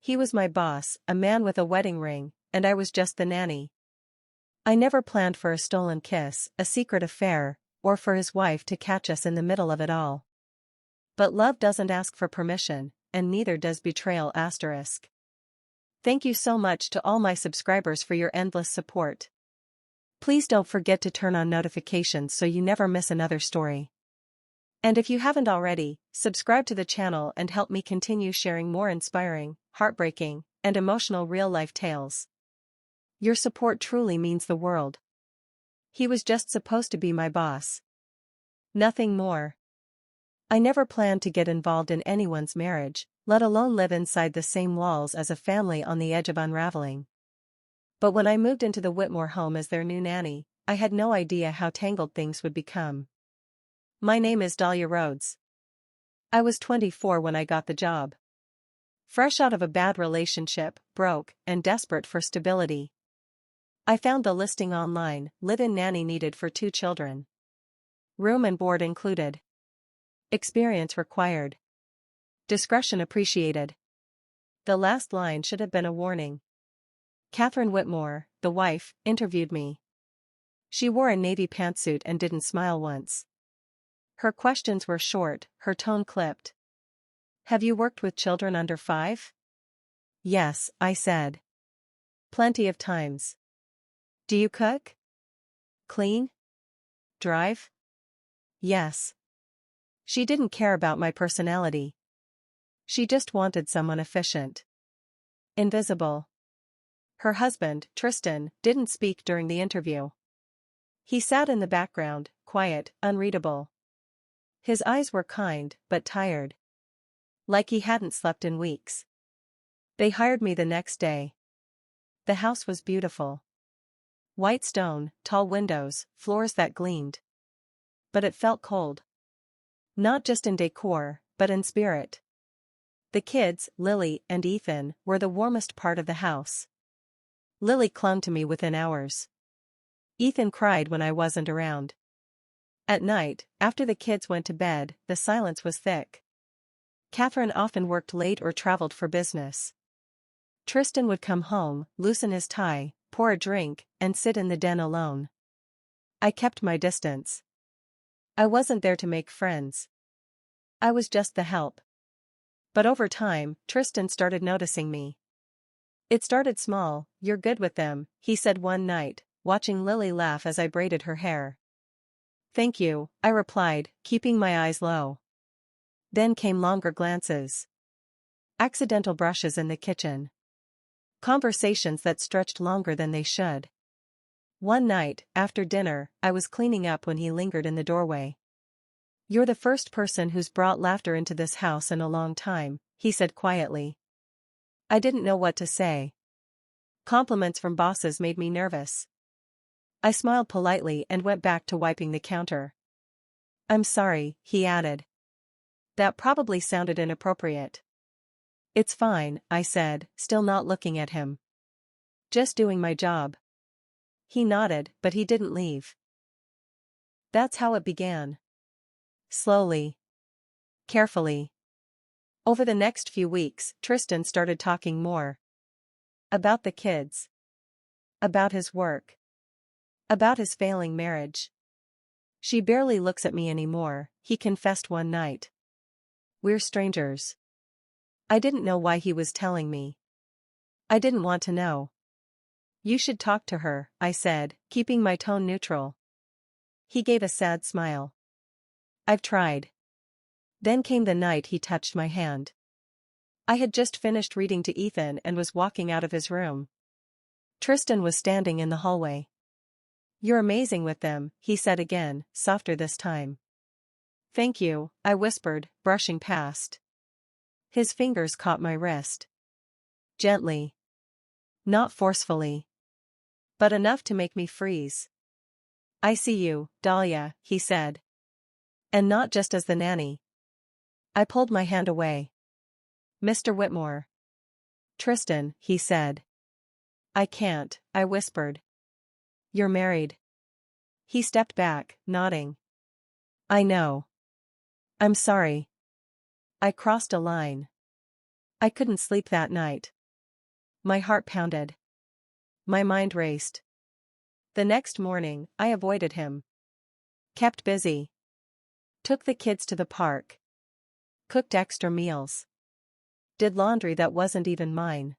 He was my boss, a man with a wedding ring, and I was just the nanny. I never planned for a stolen kiss, a secret affair, or for his wife to catch us in the middle of it all. But love doesn't ask for permission, and neither does betrayal asterisk. Thank you so much to all my subscribers for your endless support. Please don't forget to turn on notifications so you never miss another story. And if you haven't already, subscribe to the channel and help me continue sharing more inspiring, heartbreaking, and emotional real-life tales. Your support truly means the world. He was just supposed to be my boss. Nothing more. I never planned to get involved in anyone's marriage, let alone live inside the same walls as a family on the edge of unraveling. But when I moved into the Whitmore home as their new nanny, I had no idea how tangled things would become. My name is Dahlia Rhodes. I was 24 when I got the job. Fresh out of a bad relationship, broke, and desperate for stability. I found the listing online, live-in nanny needed for 2 children. Room and board included. Experience required. Discretion appreciated. The last line should have been a warning. Catherine Whitmore, the wife, interviewed me. She wore a navy pantsuit and didn't smile once. Her questions were short, her tone clipped. Have you worked with children under 5? Yes, I said. Plenty of times. Do you cook? Clean? Drive? Yes. She didn't care about my personality. She just wanted someone efficient. Invisible. Her husband, Tristan, didn't speak during the interview. He sat in the background, quiet, unreadable. His eyes were kind, but tired. Like he hadn't slept in weeks. They hired me the next day. The house was beautiful. White stone, tall windows, floors that gleamed. But it felt cold. Not just in decor, but in spirit. The kids, Lily and Ethan, were the warmest part of the house. Lily clung to me within hours. Ethan cried when I wasn't around. At night, after the kids went to bed, the silence was thick. Catherine often worked late or traveled for business. Tristan would come home, loosen his tie, pour a drink, and sit in the den alone. I kept my distance. I wasn't there to make friends. I was just the help. But over time, Tristan started noticing me. It started small. You're good with them, he said one night, watching Lily laugh as I braided her hair. Thank you, I replied, keeping my eyes low. Then came longer glances. Accidental brushes in the kitchen. Conversations that stretched longer than they should. One night, after dinner, I was cleaning up when he lingered in the doorway. You're the first person who's brought laughter into this house in a long time, he said quietly. I didn't know what to say. Compliments from bosses made me nervous. I smiled politely and went back to wiping the counter. I'm sorry, he added. That probably sounded inappropriate. It's fine, I said, still not looking at him. Just doing my job. He nodded, but he didn't leave. That's how it began. Slowly. Carefully. Over the next few weeks, Tristan started talking more. About the kids. About his work. About his failing marriage. She barely looks at me anymore, he confessed one night. We're strangers. I didn't know why he was telling me. I didn't want to know. You should talk to her, I said, keeping my tone neutral. He gave a sad smile. I've tried. Then came the night he touched my hand. I had just finished reading to Ethan and was walking out of his room. Tristan was standing in the hallway. You're amazing with them, he said again, softer this time. Thank you, I whispered, brushing past. His fingers caught my wrist. Gently. Not forcefully. But enough to make me freeze. I see you, Dahlia, he said. And not just as the nanny. I pulled my hand away. Mr. Whitmore. Tristan, he said. I can't, I whispered. You're married. He stepped back, nodding. I know. I'm sorry. I crossed a line. I couldn't sleep that night. My heart pounded. My mind raced. The next morning, I avoided him. Kept busy. Took the kids to the park. Cooked extra meals. Did laundry that wasn't even mine.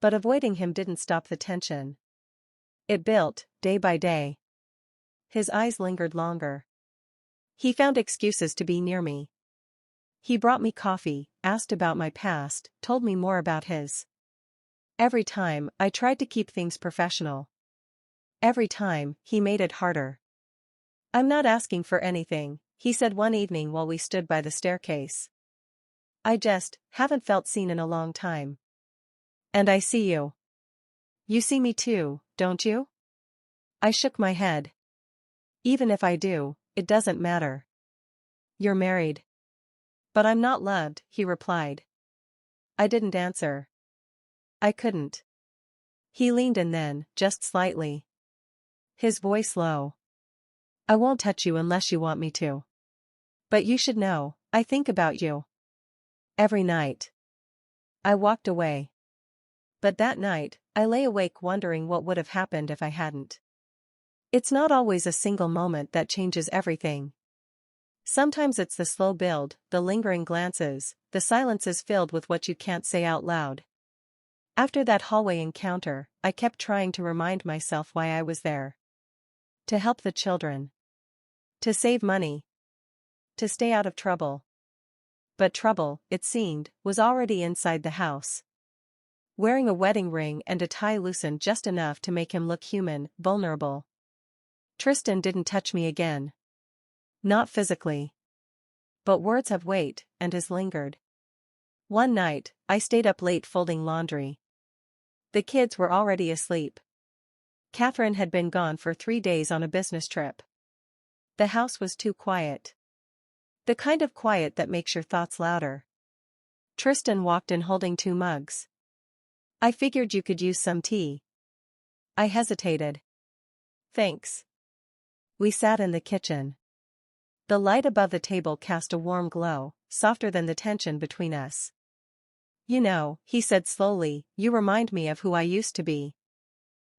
But avoiding him didn't stop the tension. It built, day by day. His eyes lingered longer. He found excuses to be near me. He brought me coffee, asked about my past, told me more about his. Every time, I tried to keep things professional. Every time, he made it harder. "I'm not asking for anything," he said one evening while we stood by the staircase. "I just haven't felt seen in a long time. And I see you. You see me too, don't you?" I shook my head. "Even if I do, it doesn't matter. You're married." "But I'm not loved," he replied. I didn't answer. I couldn't. He leaned in then, just slightly. His voice low. "I won't touch you unless you want me to. But you should know, I think about you. Every night." I walked away. But that night, I lay awake wondering what would have happened if I hadn't. It's not always a single moment that changes everything. Sometimes it's the slow build, the lingering glances, the silences filled with what you can't say out loud. After that hallway encounter, I kept trying to remind myself why I was there. To help the children. To save money. To stay out of trouble. But trouble, it seemed, was already inside the house. Wearing a wedding ring and a tie loosened just enough to make him look human, vulnerable. Tristan didn't touch me again. Not physically. But words have weight, and his lingered. One night, I stayed up late folding laundry. The kids were already asleep. Catherine had been gone for 3 days on a business trip. The house was too quiet. The kind of quiet that makes your thoughts louder. Tristan walked in holding 2 mugs. "I figured you could use some tea." I hesitated. "Thanks." We sat in the kitchen. The light above the table cast a warm glow, softer than the tension between us. "You know," he said slowly, "you remind me of who I used to be."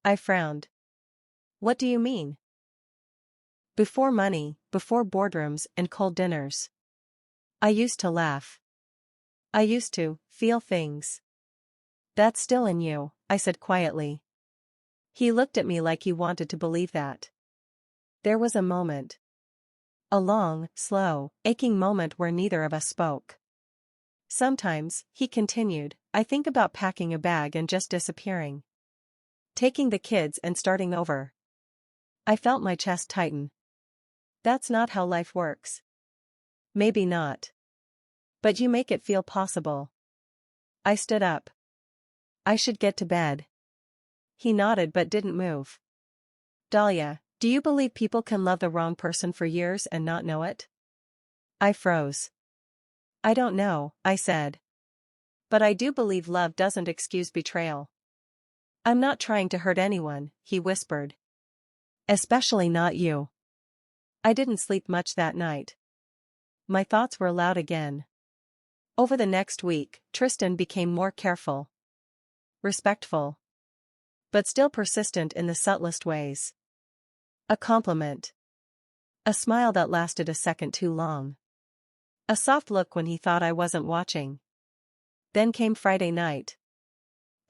I frowned. "What do you mean?" "Before money, before boardrooms and cold dinners. I used to laugh. I used to feel things." "That's still in you," I said quietly. He looked at me like he wanted to believe that. There was a moment. A long, slow, aching moment where neither of us spoke. "Sometimes," he continued, "I think about packing a bag and just disappearing. Taking the kids and starting over." I felt my chest tighten. "That's not how life works." "Maybe not. But you make it feel possible." I stood up. "I should get to bed." He nodded but didn't move. "Dahlia, do you believe people can love the wrong person for years and not know it?" I froze. "I don't know," I said. "But I do believe love doesn't excuse betrayal." "I'm not trying to hurt anyone," he whispered. "Especially not you." I didn't sleep much that night. My thoughts were loud again. Over the next week, Tristan became more careful. Respectful. But still persistent in the subtlest ways. A compliment. A smile that lasted a second too long. A soft look when he thought I wasn't watching. Then came Friday night.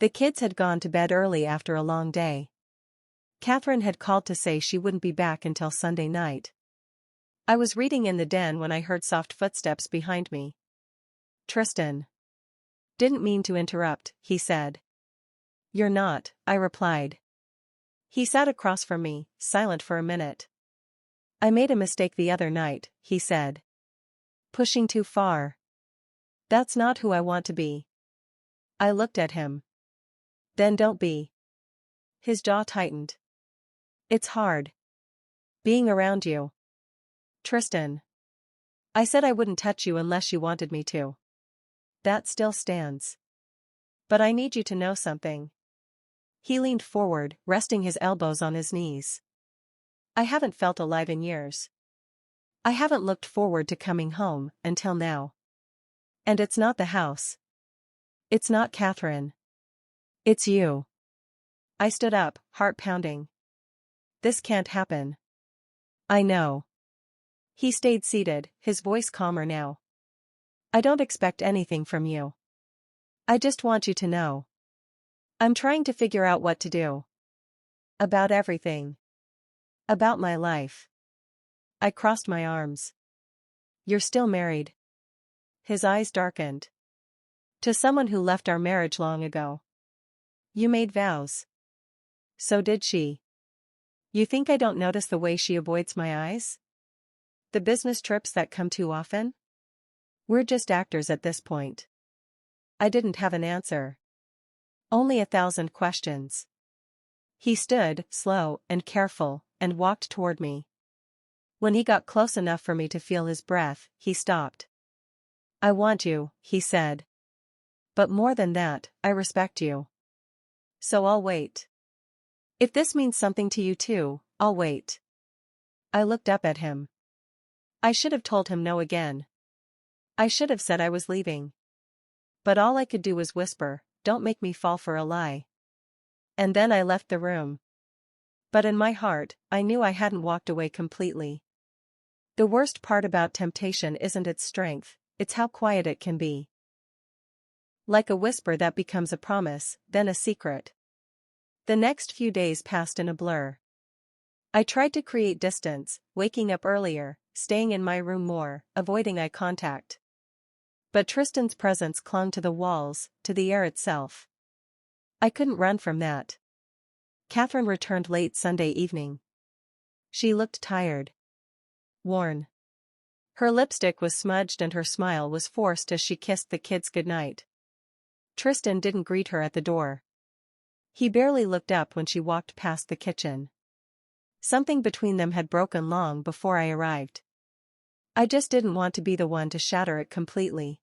The kids had gone to bed early after a long day. Catherine had called to say she wouldn't be back until Sunday night. I was reading in the den when I heard soft footsteps behind me. "Tristan." "Didn't mean to interrupt," he said. "You're not," I replied. He sat across from me, silent for a minute. "I made a mistake the other night," he said. "Pushing too far. That's not who I want to be." I looked at him. "Then don't be." His jaw tightened. "It's hard. Being around you." "Tristan. I said I wouldn't touch you unless you wanted me to. That still stands. But I need you to know something." He leaned forward, resting his elbows on his knees. "I haven't felt alive in years. I haven't looked forward to coming home, until now. And it's not the house. It's not Catherine. It's you. I stood up, heart pounding. This can't happen. I know. He stayed seated, his voice calmer now. I don't expect anything from you. I just want you to know. I'm trying to figure out what to do. About everything. About my life. I crossed my arms. You're still married. His eyes darkened. To someone who left our marriage long ago. You made vows. So did she. You think I don't notice the way she avoids my eyes? The business trips that come too often? We're just actors at this point. I didn't have an answer. Only 1,000 questions. He stood, slow and careful, and walked toward me. When he got close enough for me to feel his breath, he stopped. I want you, he said. But more than that, I respect you. So I'll wait. If this means something to you too, I'll wait. I looked up at him. I should have told him no again. I should have said I was leaving. But all I could do was whisper, don't make me fall for a lie. And then I left the room. But in my heart, I knew I hadn't walked away completely. The worst part about temptation isn't its strength, it's how quiet it can be. Like a whisper that becomes a promise, then a secret. The next few days passed in a blur. I tried to create distance, waking up earlier, staying in my room more, avoiding eye contact. But Tristan's presence clung to the walls, to the air itself. I couldn't run from that. Catherine returned late Sunday evening. She looked tired. Worn. Her lipstick was smudged and her smile was forced as she kissed the kids goodnight. Tristan didn't greet her at the door. He barely looked up when she walked past the kitchen. Something between them had broken long before I arrived. I just didn't want to be the one to shatter it completely.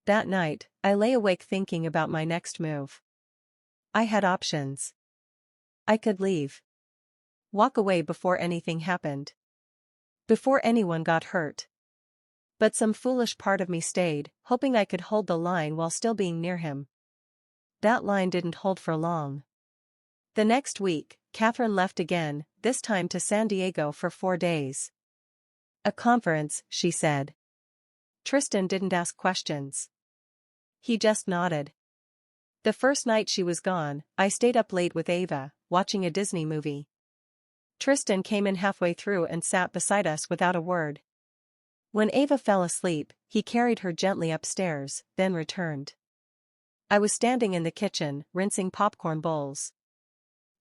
That night, I lay awake thinking about my next move. I had options. I could leave. Walk away before anything happened. Before anyone got hurt. But some foolish part of me stayed, hoping I could hold the line while still being near him. That line didn't hold for long. The next week, Catherine left again, this time to San Diego for 4 days. A conference, she said. Tristan didn't ask questions. He just nodded. The first night she was gone, I stayed up late with Ava, watching a Disney movie. Tristan came in halfway through and sat beside us without a word. When Ava fell asleep, he carried her gently upstairs, then returned. I was standing in the kitchen, rinsing popcorn bowls.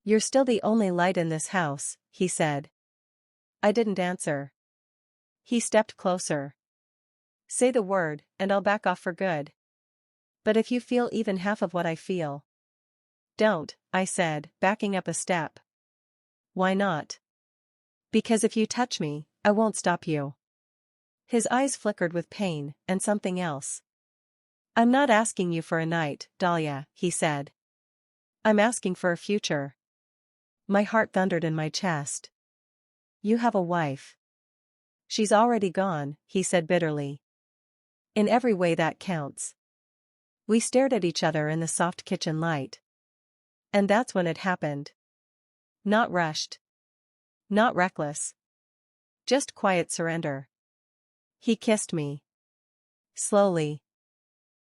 You're still the only light in this house, he said. I didn't answer. He stepped closer. Say the word, and I'll back off for good. But if you feel even half of what I feel. Don't, I said, backing up a step. Why not? Because if you touch me, I won't stop you. His eyes flickered with pain, and something else. I'm not asking you for a night, Dahlia, he said. I'm asking for a future. My heart thundered in my chest. You have a wife. She's already gone, he said bitterly. In every way that counts. We stared at each other in the soft kitchen light. And that's when it happened. Not rushed. Not reckless. Just quiet surrender. He kissed me. Slowly.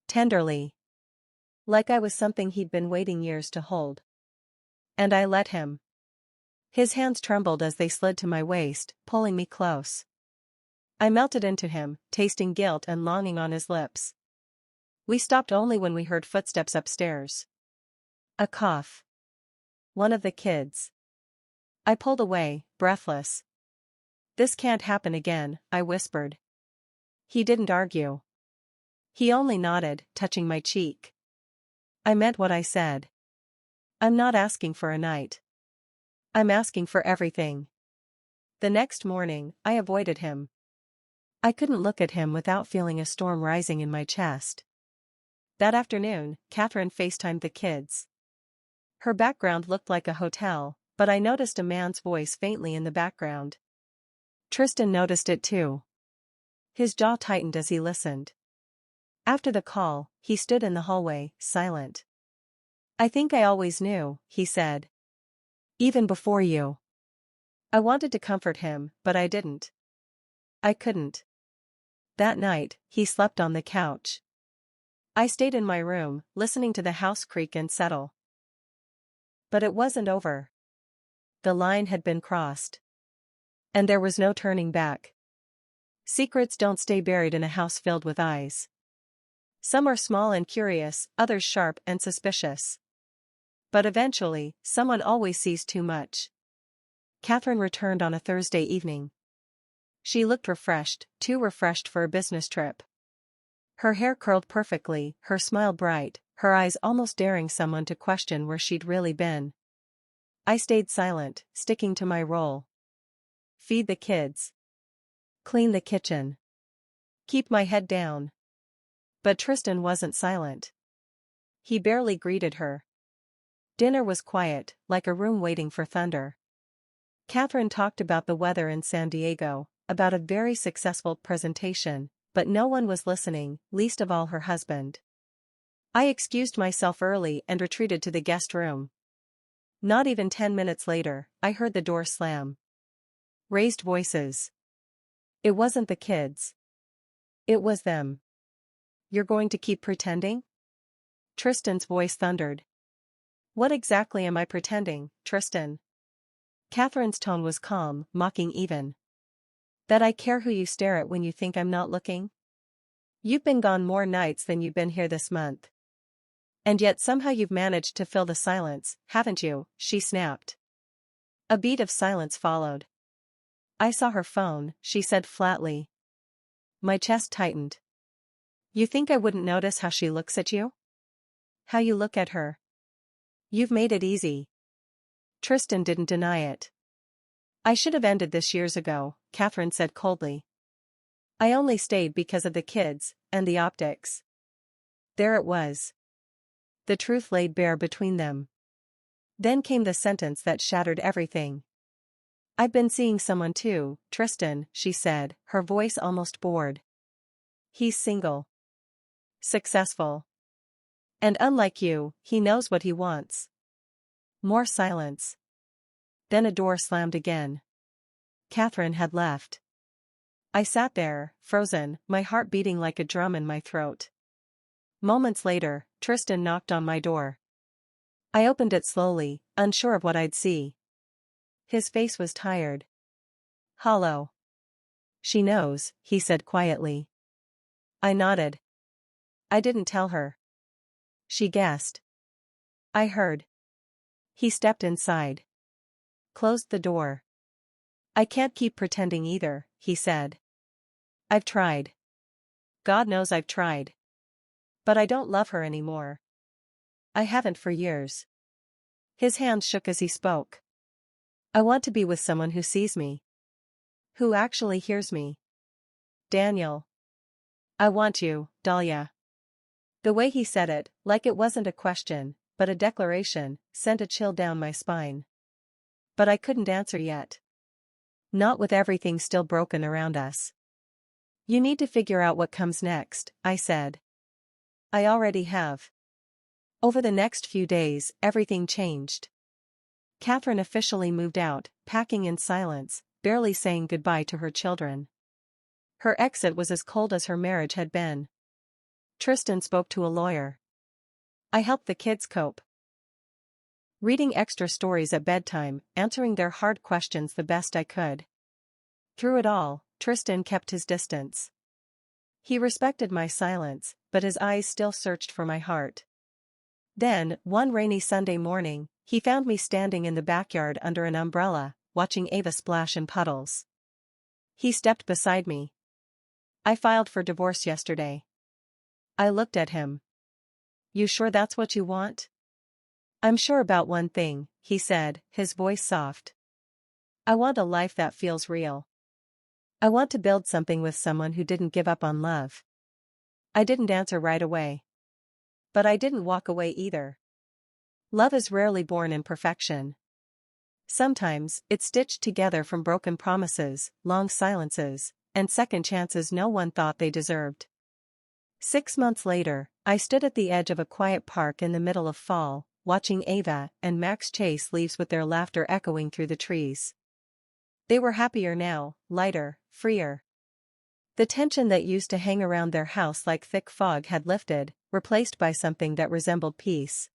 Tenderly. Like I was something he'd been waiting years to hold. And I let him. His hands trembled as they slid to my waist, pulling me close. I melted into him, tasting guilt and longing on his lips. We stopped only when we heard footsteps upstairs. A cough. One of the kids. I pulled away, breathless. This can't happen again, I whispered. He didn't argue. He only nodded, touching my cheek. I meant what I said. I'm not asking for a night. I'm asking for everything. The next morning, I avoided him. I couldn't look at him without feeling a storm rising in my chest. That afternoon, Catherine FaceTimed the kids. Her background looked like a hotel, but I noticed a man's voice faintly in the background. Tristan noticed it too. His jaw tightened as he listened. After the call, he stood in the hallway, silent. "I think I always knew," he said. "Even before you." I wanted to comfort him, but I didn't. I couldn't. That night, he slept on the couch. I stayed in my room, listening to the house creak and settle. But it wasn't over. The line had been crossed. And there was no turning back. Secrets don't stay buried in a house filled with eyes. Some are small and curious, others sharp and suspicious. But eventually, someone always sees too much. Catherine returned on a Thursday evening. She looked refreshed, too refreshed for a business trip. Her hair curled perfectly, her smile bright, her eyes almost daring someone to question where she'd really been. I stayed silent, sticking to my role. Feed the kids. Clean the kitchen. Keep my head down. But Tristan wasn't silent. He barely greeted her. Dinner was quiet, like a room waiting for thunder. Catherine talked about the weather in San Diego, about a very successful presentation, but no one was listening, least of all her husband. I excused myself early and retreated to the guest room. Not even 10 minutes later, I heard the door slam. Raised voices. It wasn't the kids. It was them. "You're going to keep pretending?" Tristan's voice thundered. "What exactly am I pretending, Tristan?" Catherine's tone was calm, mocking even. "That I care who you stare at when you think I'm not looking? You've been gone more nights than you've been here this month. And yet somehow you've managed to fill the silence, haven't you?" she snapped. A beat of silence followed. "I saw her phone," she said flatly. My chest tightened. "You think I wouldn't notice how she looks at you? How you look at her? You've made it easy." Tristan didn't deny it. "I should have ended this years ago," Catherine said coldly. "I only stayed because of the kids, and the optics." There it was. The truth laid bare between them. Then came the sentence that shattered everything. "I've been seeing someone too, Tristan," she said, her voice almost bored. "He's single. Successful. And unlike you, he knows what he wants." More silence. Then a door slammed again. Catherine had left. I sat there, frozen, my heart beating like a drum in my throat. Moments later, Tristan knocked on my door. I opened it slowly, unsure of what I'd see. His face was tired. Hollow. "She knows," he said quietly. I nodded. "I didn't tell her." She guessed. "I heard." He stepped inside. Closed the door. "I can't keep pretending either," he said. "I've tried. God knows I've tried. But I don't love her anymore. I haven't for years." His hands shook as he spoke. "I want to be with someone who sees me. Who actually hears me. Daniel. I want you, Dahlia." The way he said it, like it wasn't a question, but a declaration, sent a chill down my spine. But I couldn't answer yet. Not with everything still broken around us. "You need to figure out what comes next," I said. "I already have." Over the next few days, everything changed. Catherine officially moved out, packing in silence, barely saying goodbye to her children. Her exit was as cold as her marriage had been. Tristan spoke to a lawyer. I helped the kids cope. Reading extra stories at bedtime, answering their hard questions the best I could. Through it all, Tristan kept his distance. He respected my silence, but his eyes still searched for my heart. Then, one rainy Sunday morning, he found me standing in the backyard under an umbrella, watching Ava splash in puddles. He stepped beside me. "I filed for divorce yesterday." I looked at him. "You sure that's what you want?" "I'm sure about one thing," he said, his voice soft. "I want a life that feels real. I want to build something with someone who didn't give up on love." I didn't answer right away. But I didn't walk away either. Love is rarely born in perfection. Sometimes, it's stitched together from broken promises, long silences, and second chances no one thought they deserved. 6 months later, I stood at the edge of a quiet park in the middle of fall, watching Ava and Max chase leaves with their laughter echoing through the trees. They were happier now, lighter, freer. The tension that used to hang around their house like thick fog had lifted, replaced by something that resembled peace.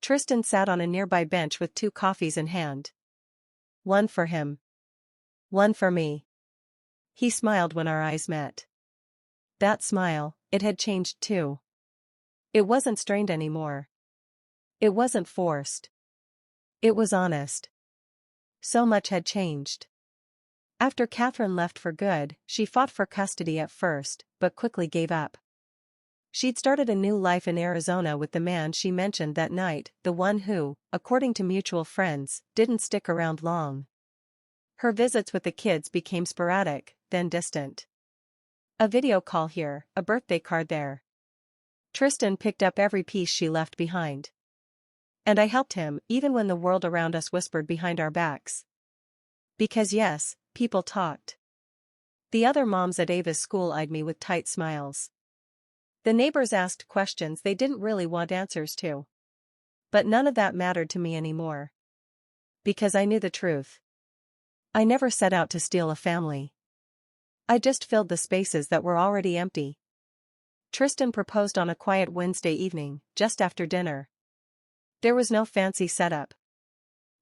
Tristan sat on a nearby bench with 2 coffees in hand. One for him. One for me. He smiled when our eyes met. That smile, it had changed too. It wasn't strained anymore. It wasn't forced. It was honest. So much had changed. After Catherine left for good, she fought for custody at first, but quickly gave up. She'd started a new life in Arizona with the man she mentioned that night, the one who, according to mutual friends, didn't stick around long. Her visits with the kids became sporadic, then distant. A video call here, a birthday card there. Tristan picked up every piece she left behind. And I helped him, even when the world around us whispered behind our backs. Because yes, people talked. The other moms at Ava's school eyed me with tight smiles. The neighbors asked questions they didn't really want answers to. But none of that mattered to me anymore. Because I knew the truth. I never set out to steal a family. I just filled the spaces that were already empty. Tristan proposed on a quiet Wednesday evening, just after dinner. There was no fancy setup.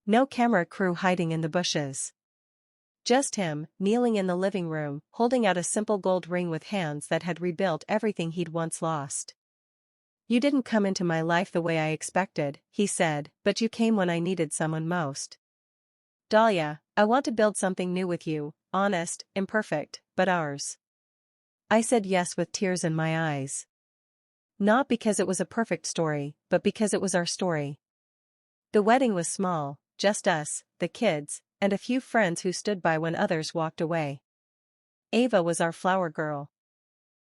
No camera crew hiding in the bushes. Just him, kneeling in the living room, holding out a simple gold ring with hands that had rebuilt everything he'd once lost. "You didn't come into my life the way I expected," he said, "but you came when I needed someone most. Dahlia, I want to build something new with you, honest, imperfect, but ours." I said yes with tears in my eyes. Not because it was a perfect story, but because it was our story. The wedding was small, just us, the kids, and a few friends who stood by when others walked away. Ava was our flower girl.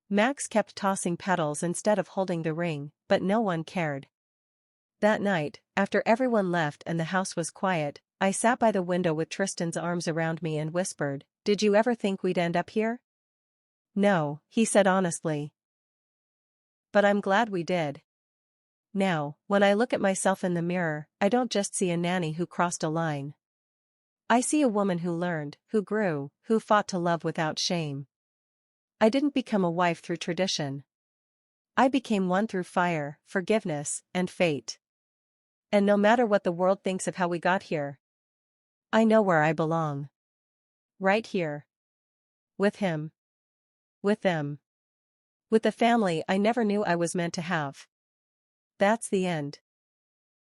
Max kept tossing petals instead of holding the ring, but no one cared. That night, after everyone left and the house was quiet, I sat by the window with Tristan's arms around me and whispered, "Did you ever think we'd end up here?" "No," he said honestly. "But I'm glad we did." Now, when I look at myself in the mirror, I don't just see a nanny who crossed a line. I see a woman who learned, who grew, who fought to love without shame. I didn't become a wife through tradition. I became one through fire, forgiveness, and fate. And no matter what the world thinks of how we got here, I know where I belong. Right here. With him. With them. With the family I never knew I was meant to have. That's the end.